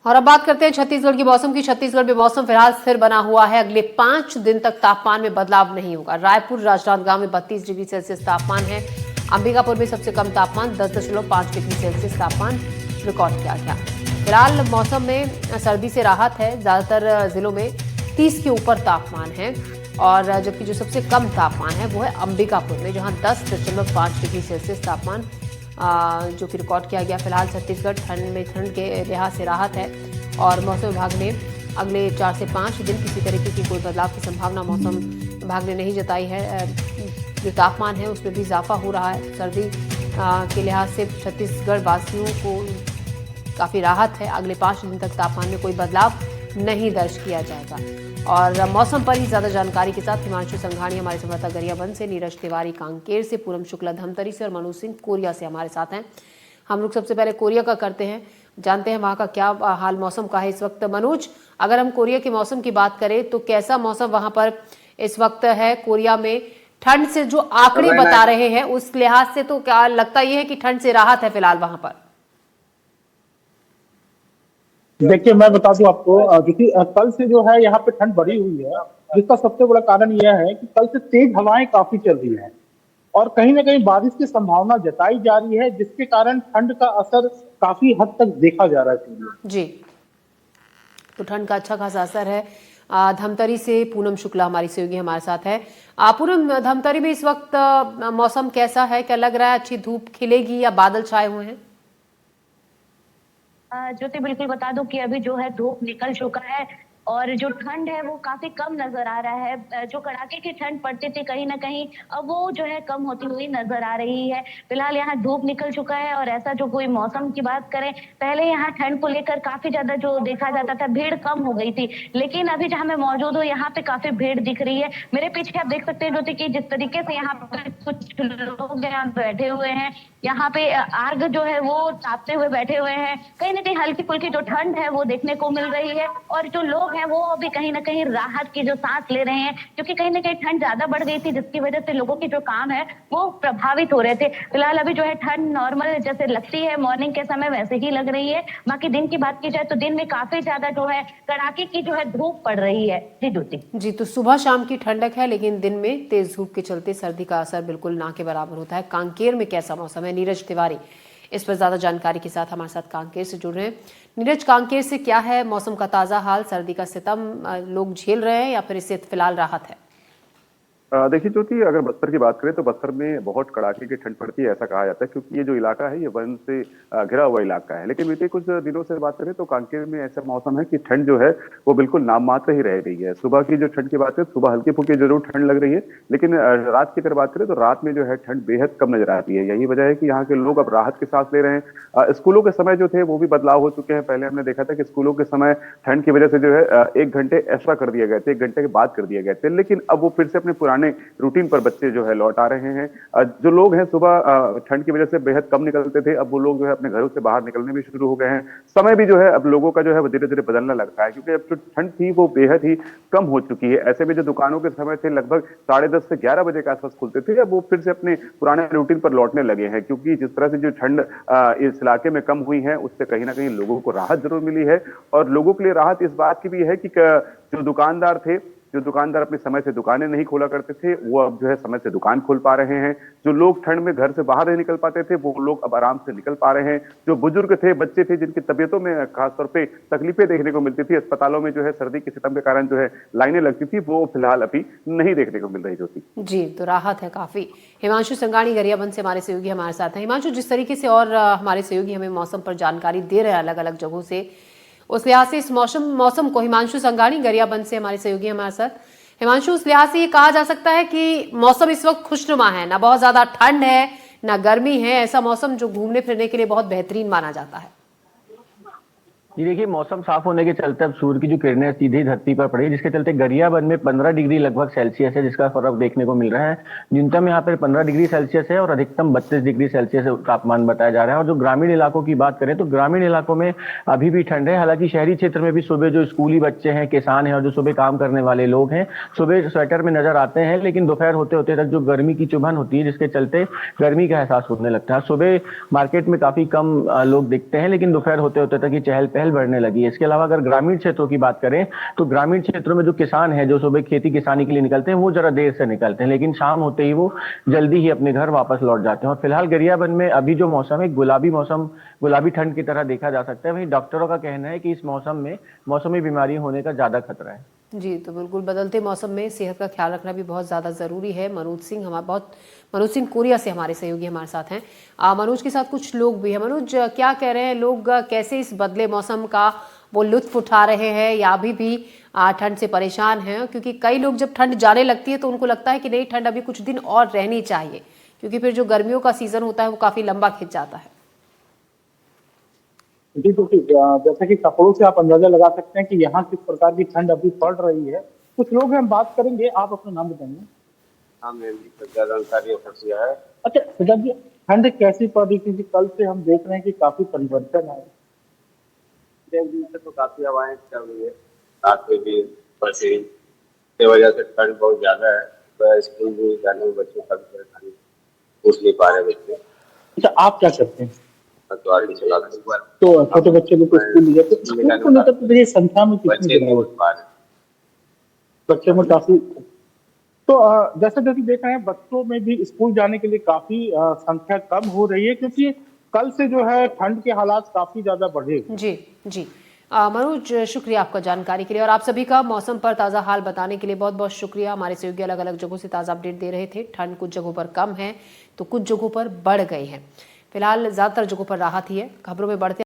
और अब बात करते हैं छत्तीसगढ़ की मौसम की। छत्तीसगढ़ में मौसम फिलहाल स्थिर बना हुआ है। अगले 5 दिन तक तापमान में बदलाव नहीं होगा। रायपुर, राजनांदगांव में 32 डिग्री सेल्सियस तापमान है। अंबिकापुर में सबसे कम तापमान 10.5 डिग्री सेल्सियस तापमान रिकॉर्ड किया गया। फिलहाल मौसम में सर्दी से राहत है। ज्यादातर जिलों में 30 के ऊपर तापमान है और जबकि जो सबसे कम तापमान है वो है अंबिकापुर में, जहां 10.5 डिग्री सेल्सियस तापमान जो कि रिकॉर्ड किया गया। फिलहाल छत्तीसगढ़ ठंड के लिहाज से राहत है और मौसम विभाग ने अगले 4 से 5 दिन किसी तरीके की कोई बदलाव की संभावना मौसम विभाग ने नहीं जताई है। जो तापमान है उसमें भी इजाफा हो रहा है। सर्दी के लिहाज से छत्तीसगढ़ वासियों को काफ़ी राहत है। अगले 5 दिन तक तापमान में कोई बदलाव नहीं दर्ज किया जाएगा। और मौसम पर ही ज्यादा जानकारी के साथ हिमांशु संघाणी हमारे संवाददाता गरियाबंद से, नीरज तिवारी कांकेर से, पूनम शुक्ला धमतरी से और मनोज सिंह कोरिया से हमारे साथ हैं। हम लोग सबसे पहले कोरिया का करते हैं, जानते हैं वहां का क्या हाल मौसम का है इस वक्त। मनोज, अगर हम कोरिया के मौसम की बात करें तो कैसा मौसम वहां पर इस वक्त है? कोरिया में ठंड से जो आंकड़े बता रहे हैं उस लिहाज से तो क्या लगता यह है कि ठंड से राहत है फिलहाल वहां पर? देखिए, मैं बता दूं आपको, क्योंकि कल से जो है यहाँ पे ठंड बढ़ी हुई है, जिसका सबसे बड़ा कारण यह है कि कल से तेज हवाएं काफी चल रही हैं और कहीं ना कहीं बारिश की संभावना जताई जा रही है, जिसके कारण ठंड का असर काफी हद तक देखा जा रहा है जी। तो ठंड का अच्छा खासा असर है। धमतरी से पूनम शुक्ला हमारी सहयोगी हमारे साथ है। पूनम, धमतरी में इस वक्त मौसम कैसा है? क्या लग रहा है अच्छी धूप खिलेगी या बादल छाए हुए हैं? ज्योति, बिल्कुल बता दूं कि अभी जो है धूप निकल चुका है और जो ठंड है वो काफी कम नजर आ रहा है। जो कड़ाके की ठंड पड़ती थी कहीं ना कहीं अब वो जो है कम होती हुई नजर आ रही है। फिलहाल यहाँ धूप निकल चुका है और ऐसा जो कोई मौसम की बात करें, पहले यहाँ ठंड को लेकर काफी ज्यादा जो देखा जाता था, भीड़ कम हो गई थी, लेकिन अभी जहाँ मैं मौजूद हूँ यहाँ पे काफी भीड़ दिख रही है। मेरे पीछे आप देख सकते हैं ज्योति की जिस तरीके से यहाँ पे कुछ लोग यहाँ बैठे हुए हैं, यहाँ पे आग जो है वो तापते हुए बैठे हुए हैं। कहीं ना कहीं हल्की फुल्की जो ठंड है वो देखने को मिल रही है और जो लोग हैं वो अभी कहीं ना कहीं राहत की जो सांस ले रहे हैं, क्योंकि कहीं ना कहीं ठंड ज्यादा बढ़ गई थी जिसकी वजह से लोगों के जो काम है वो प्रभावित हो रहे थे। फिलहाल अभी जो है ठंड नॉर्मल जैसे लगती है मॉर्निंग के समय वैसे ही लग रही है। बाकी दिन की बात की जाए तो दिन में काफी ज्यादा जो है कड़ाके की जो है धूप पड़ रही है। जी ज्योति जी, तो सुबह शाम की ठंडक है लेकिन दिन में तेज धूप के चलते सर्दी का असर बिल्कुल ना के बराबर होता है। कांकेर में कैसा मौसम है? नीरज तिवारी इस पर ज्यादा जानकारी के साथ हमारे साथ कांकेर से जुड़ रहे हैं। नीरज, कांकेर से क्या है मौसम का ताजा हाल? सर्दी का सितम लोग झेल रहे हैं या फिर इससे फिलहाल राहत है? देखिए ज्योति, अगर बस्तर की बात करें तो बस्तर में बहुत कड़ाके की ठंड पड़ती है ऐसा कहा जाता है, क्योंकि ये जो इलाका है ये वन से घिरा हुआ इलाका है। लेकिन बीते कुछ दिनों से बात करें तो कांकेर में ऐसा मौसम है कि ठंड जो है वो बिल्कुल नाम मात्र ही रह गई है। सुबह की जो ठंड की बात करें, सुबह हल्की फुल्की जरूर ठंड लग रही है, लेकिन रात की अगर बात करें तो रात में जो है ठंड बेहद कम नजर आती है। यही वजह है कि यहाँ के लोग अब राहत की सांस ले रहे हैं। स्कूलों के समय जो थे वो भी बदलाव हो चुके हैं। पहले हमने देखा था कि स्कूलों के समय ठंड की वजह से जो है 1 घंटे एक्स्ट्रा कर दिए गए थे, 1 घंटे के बाद कर दिए गए थे, लेकिन अब वो फिर से अपने पुराने रूटीन पर बच्चे जो है लौट आ रहे हैं। जो लोग हैं सुबह ठंड की वजह से बेहद कम निकलते थे, अब वो लोग जो है अपने घरों से बाहर निकलने भी शुरू हो गए हैं। समय भी जो है अब लोगों का जो है वो धीरे धीरे बदलने लगता है, क्योंकि अब जो ठंड थी वो बेहद ही कम हो चुकी है। ऐसे में जो दुकानों के समय थे लगभग 10:30 से 11 बजे के आसपास खुलते थे, अब वो फिर से अपने पुराने रूटीन पर लौटने लगे हैं, क्योंकि जिस तरह से जो ठंड इस इलाके में कम हुई है उससे कहीं ना कहीं लोगों को राहत जरूर मिली है। और लोगों के लिए राहत इस बात की भी है कि जो दुकानदार अपने समय से दुकानें नहीं खोला करते थे वो अब जो है समय से दुकान खोल पा रहे हैं। जो लोग ठंड में घर से बाहर नहीं निकल पाते थे वो लोग अब आराम से निकल पा रहे हैं। जो बुजुर्ग थे, बच्चे थे, जिनकी तबीयतों में खासतौर पे तकलीफें देखने को मिलती थी, अस्पतालों में जो है सर्दी के सितम के कारण जो है लाइनें लगती थी, वो फिलहाल अभी नहीं देखने को मिल रही होती। जी, तो राहत है काफी। हिमांशु संघाणी गरियाबंद से हमारे सहयोगी हमारे साथ हैं। हिमांशु, जिस तरीके से और हमारे सहयोगी हमें मौसम पर जानकारी दे रहे हैं अलग अलग जगहों से, उस लिहाज से इस मौसम को हिमांशु संघाणी गरियाबंद से हमारे सहयोगी हमारे साथ, हिमांशु, उस लिहाज से ये कहा जा सकता है कि मौसम इस वक्त खुशनुमा है, ना बहुत ज्यादा ठंड है ना गर्मी है, ऐसा मौसम जो घूमने फिरने के लिए बहुत बेहतरीन माना जाता है। जी देखिए, मौसम साफ होने के चलते अब सूर्य की जो किरणें सीधी धरती पर पड़ी, जिसके चलते गरियाबंद में 15 डिग्री लगभग सेल्सियस है, जिसका फर्क देखने को मिल रहा है। न्यूनतम यहाँ पर 15 डिग्री सेल्सियस है और अधिकतम 32 डिग्री सेल्सियस तापमान बताया जा रहा है। और जो ग्रामीण इलाकों की बात करें तो ग्रामीण इलाकों में अभी भी ठंड है। हालांकि शहरी क्षेत्र में भी सुबह जो स्कूली बच्चे हैं, किसान हैं और जो सुबह काम करने वाले लोग हैं, सुबह स्वेटर में नजर आते हैं, लेकिन दोपहर होते होते तक जो गर्मी की चुभन होती है जिसके चलते गर्मी का एहसास होने लगता है। सुबह मार्केट में काफी कम लोग दिखते हैं, लेकिन दोपहर होते होते तक ये चहल पहल चहल बढ़ने लगी है। इसके अलावा अगर ग्रामीण क्षेत्रों की बात करें तो ग्रामीण क्षेत्रों में जो किसान है, जो सुबह खेती किसानी के लिए निकलते हैं, वो जरा देर से निकलते हैं, लेकिन शाम होते ही वो जल्दी ही अपने घर वापस लौट जाते हैं। और फिलहाल गरियाबंद में अभी जो मौसम है, गुलाबी मौसम, गुलाबी ठंड की तरह देखा जा सकता है। वहीं डॉक्टरों का कहना है कि इस मौसम में मौसमी बीमारी होने का ज्यादा खतरा है। जी, तो बिल्कुल बदलते मौसम में सेहत का ख्याल रखना भी बहुत ज़्यादा ज़रूरी है। मनोज सिंह कोरिया से हमारे सहयोगी हमारे साथ हैं। मनोज के साथ कुछ लोग भी हैं। मनोज, क्या कह रहे हैं लोग, कैसे इस बदले मौसम का वो लुत्फ उठा रहे हैं या अभी भी ठंड से परेशान हैं? क्योंकि कई लोग जब ठंड जाने लगती है तो उनको लगता है कि नहीं, ठंड अभी कुछ दिन और रहनी चाहिए, क्योंकि फिर जो गर्मियों का सीजन होता है वो काफ़ी लंबा खिंच जाता है। जी देखिए, जैसा कि कपड़ों से आप अंदाजा लगा सकते हैं कि यहाँ किस प्रकार की ठंड अभी पड़ रही है। कुछ लोग हैं, हम बात करेंगे। आप अपना नाम बताएंगे? हाँ मैम, जानकारी है। अच्छा सजा जी, ठंड कैसी पड़ रही? क्योंकि कल से हम देख रहे हैं कि काफी परिवर्तन है। एक दिन से तो काफी हवाएं चल रही है, रात में भी बरसी की वजह से ठंड बहुत ज्यादा है। तो स्कूल भी जाने में बच्चों का भी परेशानी, पूछ नहीं पा रहे बच्चे। अच्छा, आप क्या करते हैं? तो आगे चला तो छोटे बच्चे लोग को स्कूल ले जाते हैं, स्कूल को लेकर तो देखिए संख्या में कितनी बच्चे नहीं उठ पा रहे, बच्चों में काफी। तो जैसा जो कि देख रहे हैं, बच्चों में भी स्कूल जाने के लिए काफी संख्या कम हो रही है, क्योंकि कल से जो है ठंड के हालात काफी ज्यादा बढ़े। जी जी, मनोज, शुक्रिया आपका जानकारी के लिए, और आप सभी का मौसम पर ताज़ा हाल बताने के लिए बहुत बहुत शुक्रिया। हमारे सहयोगी अलग अलग जगहों से ताज़ा अपडेट दे रहे थे। ठंड कुछ जगहों पर कम है तो कुछ जगहों पर बढ़ गई है। फिलहाल ज़्यादातर जगहों पर राहत ही है। खबरों में बढ़ते